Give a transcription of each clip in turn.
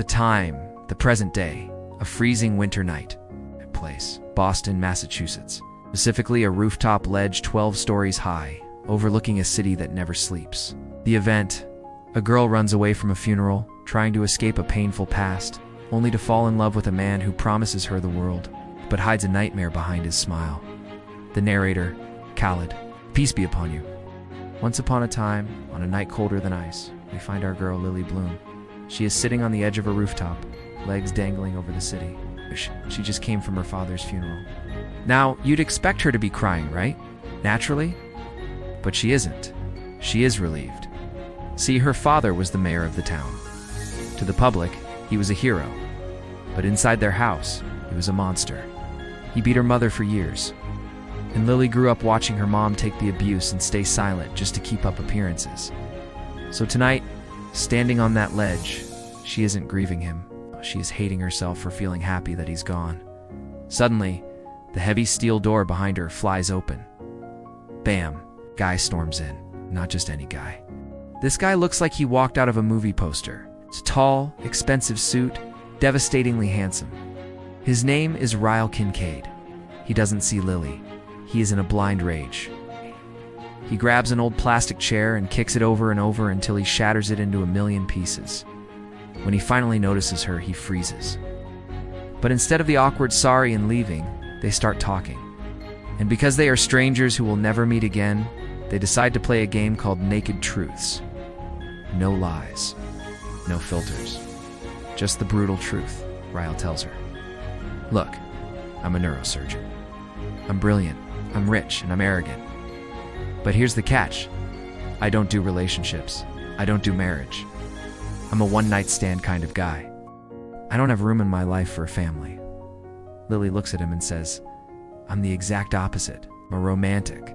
The present day, a freezing winter night. Place, Boston, Massachusetts. Specifically a rooftop ledge 12 stories high, overlooking a city that never sleeps. The event, a girl runs away from a funeral, trying to escape a painful past, only to fall in love with a man who promises her the world, but hides a nightmare behind his smile. The narrator, Khaled. Peace be upon you. Once upon a time, on a night colder than ice, we find our girl Lily Bloom. She is sitting on the edge of a rooftop, legs dangling over the city. She just came from her father's funeral. Now, you'd expect her to be crying, right? Naturally? But she isn't. She is relieved. See, her father was the mayor of the town. To the public, he was a hero. But inside their house, he was a monster. He beat her mother for years. And Lily grew up watching her mom take the abuse and stay silent just to keep up appearances. So tonight, standing on that ledge, she isn't grieving him. She is hating herself for feeling happy that he's gone. Suddenly, the heavy steel door behind her flies open. Bam! Guy storms in. Not just any guy. This guy looks like he walked out of a movie poster. It's a tall, expensive suit, devastatingly handsome. His name is Ryle Kincaid. He doesn't see Lily. He is in a blind rage. He grabs an old plastic chair and kicks it over and over until he shatters it into a million pieces. When he finally notices her, he freezes. But instead of the awkward sorry and leaving, they start talking. And because they are strangers who will never meet again, they decide to play a game called Naked Truths. No lies. No filters. Just the brutal truth, Ryle tells her. Look, I'm a neurosurgeon. I'm brilliant, I'm rich, and I'm arrogant. But here's the catch. I don't do relationships. I don't do marriage. I'm a one-night stand kind of guy. I don't have room in my life for a family. Lily looks at him and says, I'm the exact opposite. I'm a romantic.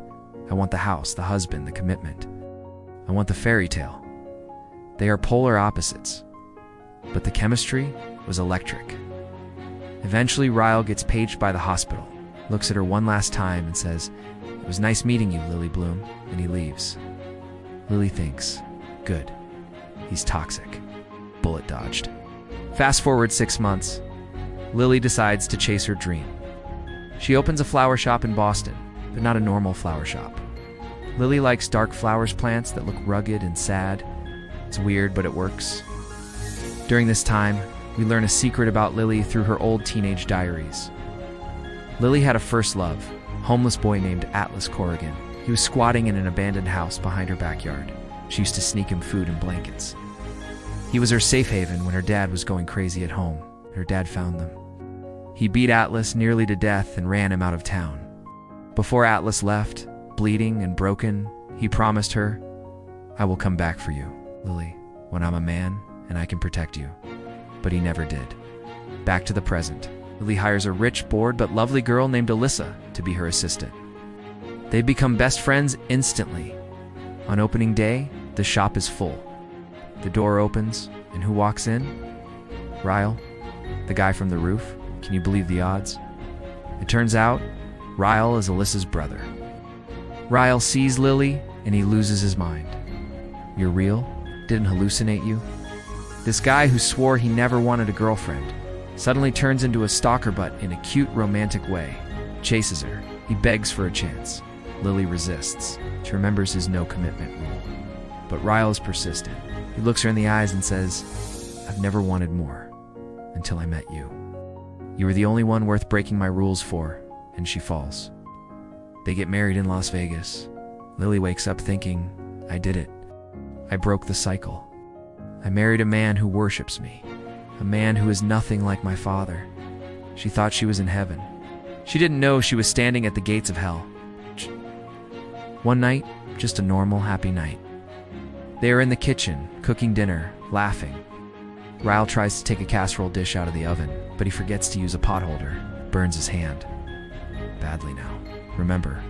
I want the house, the husband, the commitment. I want the fairy tale. They are polar opposites. But the chemistry was electric. Eventually, Ryle gets paged by the hospital, looks at her one last time and says, It was nice meeting you, Lily Bloom, and he leaves. Lily thinks, good. He's toxic. Bullet dodged. Fast forward 6 months. Lily decides to chase her dream. She opens a flower shop in Boston, but not a normal flower shop. Lily likes dark flowers plants that look rugged and sad. It's weird, but it works. During this time, we learn a secret about Lily through her old teenage diaries. Lily had a first love, a homeless boy named Atlas Corrigan. He was squatting in an abandoned house behind her backyard. She used to sneak him food and blankets. He was her safe haven when her dad was going crazy at home. Her dad found them. He beat Atlas nearly to death and ran him out of town. Before Atlas left, bleeding and broken, he promised her, I will come back for you, Lily, when I'm a man and I can protect you. But he never did. Back to the present. Lily hires a rich, bored, but lovely girl named Alyssa to be her assistant. They become best friends instantly. On opening day, the shop is full. The door opens, and who walks in? Ryle, the guy from the roof. Can you believe the odds? It turns out, Ryle is Alyssa's brother. Ryle sees Lily, and he loses his mind. You're real? Didn't hallucinate you? This guy who swore he never wanted a girlfriend suddenly turns into a stalker, but in a cute, romantic way. Chases her. He begs for a chance. Lily resists. She remembers his no-commitment rule. But Ryle is persistent. He looks her in the eyes and says, I've never wanted more until I met you. You were the only one worth breaking my rules for, and she falls. They get married in Las Vegas. Lily wakes up thinking, I did it. I broke the cycle. I married a man who worships me, a man who is nothing like my father. She thought she was in heaven. She didn't know she was standing at the gates of hell. One night, just a normal, happy night. They are in the kitchen, cooking dinner, laughing. Ryle tries to take a casserole dish out of the oven, but he forgets to use a potholder, burns his hand. Badly now. Remember,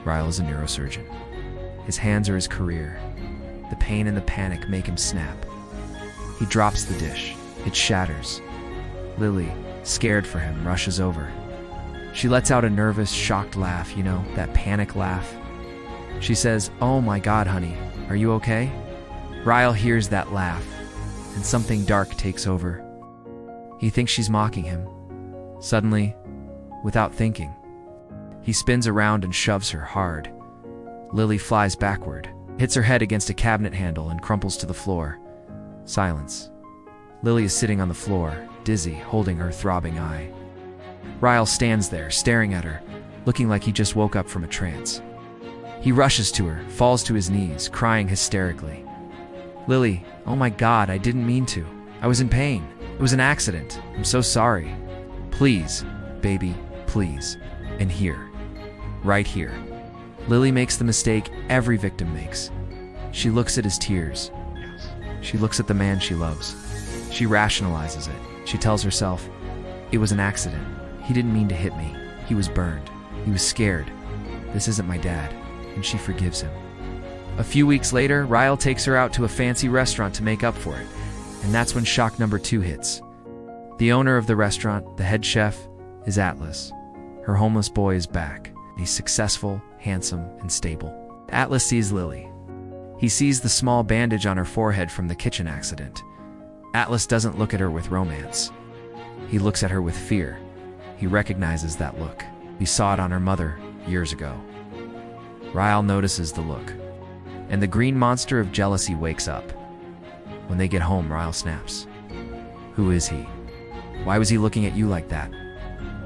Ryle is a neurosurgeon. His hands are his career. The pain and the panic make him snap. He drops the dish. It shatters. Lily, scared for him, rushes over. She lets out a nervous, shocked laugh, that panic laugh. She says, Oh my God, honey, are you okay? Ryle hears that laugh, and something dark takes over. He thinks she's mocking him. Suddenly, without thinking, he spins around and shoves her hard. Lily flies backward, hits her head against a cabinet handle and crumples to the floor. Silence. Lily is sitting on the floor, dizzy, holding her throbbing eye. Ryle stands there, staring at her, looking like he just woke up from a trance. He rushes to her, falls to his knees, crying hysterically. "Lily, oh my God, I didn't mean to. I was in pain. It was an accident. I'm so sorry. Please, baby, please. And here. Right here." Lily makes the mistake every victim makes. She looks at his tears. She looks at the man she loves. She rationalizes it. She tells herself, "It was an accident. He didn't mean to hit me. He was burned. He was scared. This isn't my dad." And she forgives him. A few weeks later, Ryle takes her out to a fancy restaurant to make up for it. And that's when shock number 2 hits. The owner of the restaurant, the head chef, is Atlas. Her homeless boy is back. He's successful, handsome, and stable. Atlas sees Lily. He sees the small bandage on her forehead from the kitchen accident. Atlas doesn't look at her with romance. He looks at her with fear. He recognizes that look. He saw it on her mother years ago. Ryle notices the look, and the green monster of jealousy wakes up. When they get home, Ryle snaps. "Who is he? Why was he looking at you like that?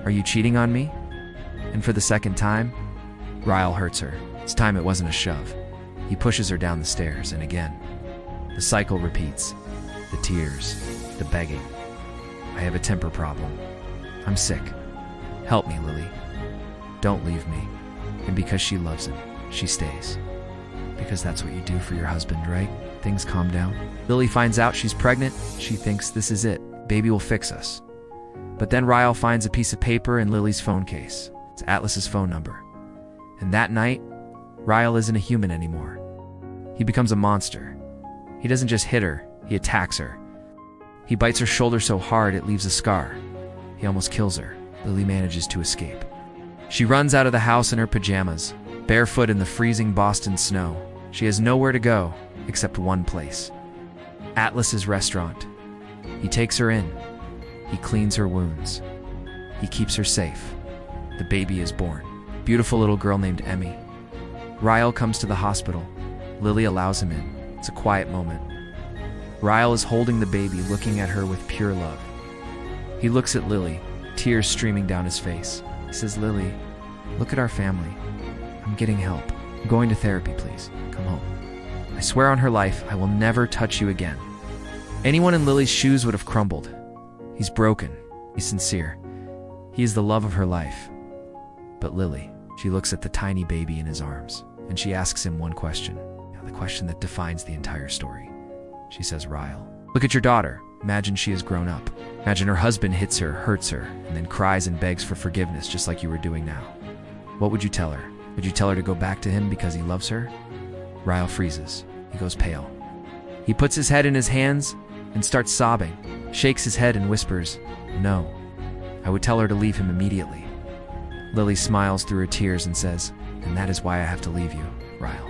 Are you cheating on me?" And for the second time, Ryle hurts her. This time it wasn't a shove. He pushes her down the stairs, and again. The cycle repeats. The tears, the begging. "I have a temper problem. I'm sick. Help me, Lily. Don't leave me." And because she loves him, she stays. Because that's what you do for your husband, right? Things calm down. Lily finds out she's pregnant. She thinks this is it. Baby will fix us. But then Ryle finds a piece of paper in Lily's phone case. It's Atlas's phone number. And that night, Ryle isn't a human anymore. He becomes a monster. He doesn't just hit her, he attacks her. He bites her shoulder so hard it leaves a scar. He almost kills her. Lily manages to escape. She runs out of the house in her pajamas, barefoot in the freezing Boston snow. She has nowhere to go except one place. Atlas's restaurant. He takes her in. He cleans her wounds. He keeps her safe. The baby is born. Beautiful little girl named Emmy. Ryle comes to the hospital. Lily allows him in. It's a quiet moment. Ryle is holding the baby, looking at her with pure love. He looks at Lily, tears streaming down his face. He says, "Lily, look at our family. I'm getting help. I'm going to therapy, please. Come home. I swear on her life, I will never touch you again." Anyone in Lily's shoes would have crumbled. He's broken. He's sincere. He is the love of her life. But Lily, she looks at the tiny baby in his arms, and she asks him one question, the question that defines the entire story. She says, "Ryle, look at your daughter. Imagine she has grown up. Imagine her husband hits her, hurts her, and then cries and begs for forgiveness just like you were doing now. What would you tell her? Would you tell her to go back to him because he loves her?" Ryle freezes. He goes pale. He puts his head in his hands and starts sobbing, shakes his head and whispers, "No, I would tell her to leave him immediately." Lily smiles through her tears and says, "And that is why I have to leave you, Ryle.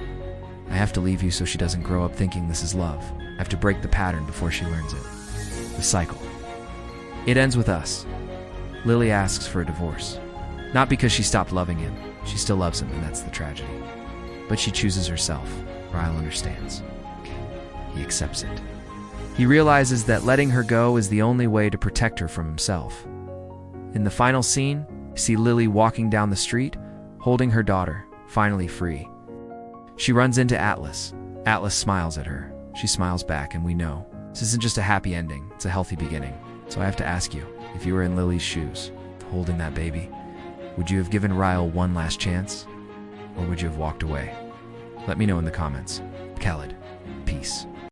I have to leave you so she doesn't grow up thinking this is love. I have to break the pattern before she learns it. The cycle." It ends with us. Lily asks for a divorce. Not because she stopped loving him. She still loves him, and that's the tragedy. But she chooses herself. Ryle understands. He accepts it. He realizes that letting her go is the only way to protect her from himself. In the final scene, we see Lily walking down the street, holding her daughter, finally free. She runs into Atlas. Atlas smiles at her. She smiles back, and we know this isn't just a happy ending, it's a healthy beginning. So I have to ask you, if you were in Lily's shoes, holding that baby, would you have given Ryle one last chance? Or would you have walked away? Let me know in the comments. Khaled, peace.